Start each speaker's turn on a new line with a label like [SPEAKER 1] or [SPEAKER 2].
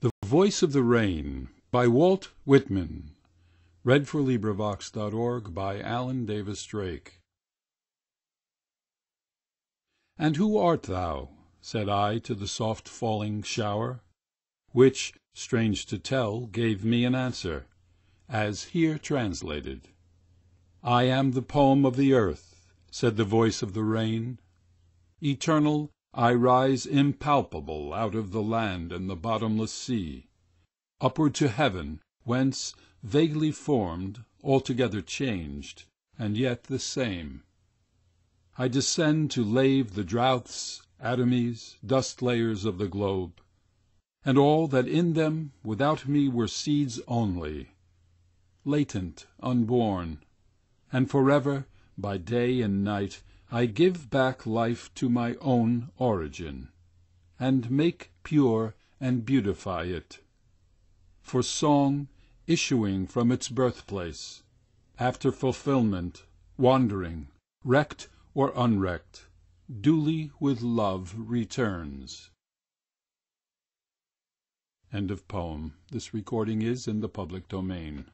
[SPEAKER 1] The Voice of the Rain by Walt Whitman. LibriVox.org. And who art thou? Said I to the soft falling shower, which, strange to tell, gave me an answer, as here translated. I am the poem of the earth, said the voice of the rain. Eternal, I rise impalpable out of the land and the bottomless sea, upward to heaven, whence, vaguely formed, altogether changed, and yet the same, I descend to lave the droughts, atomies, dust layers of the globe, and all that in them without me were seeds only, latent, unborn, and forever, by day and night, I give back life to my own origin, and make pure and beautify it. For song, issuing from its birthplace, after fulfilment, wandering, wrecked or unwrecked, duly with love returns. End of poem. This recording is in the public domain.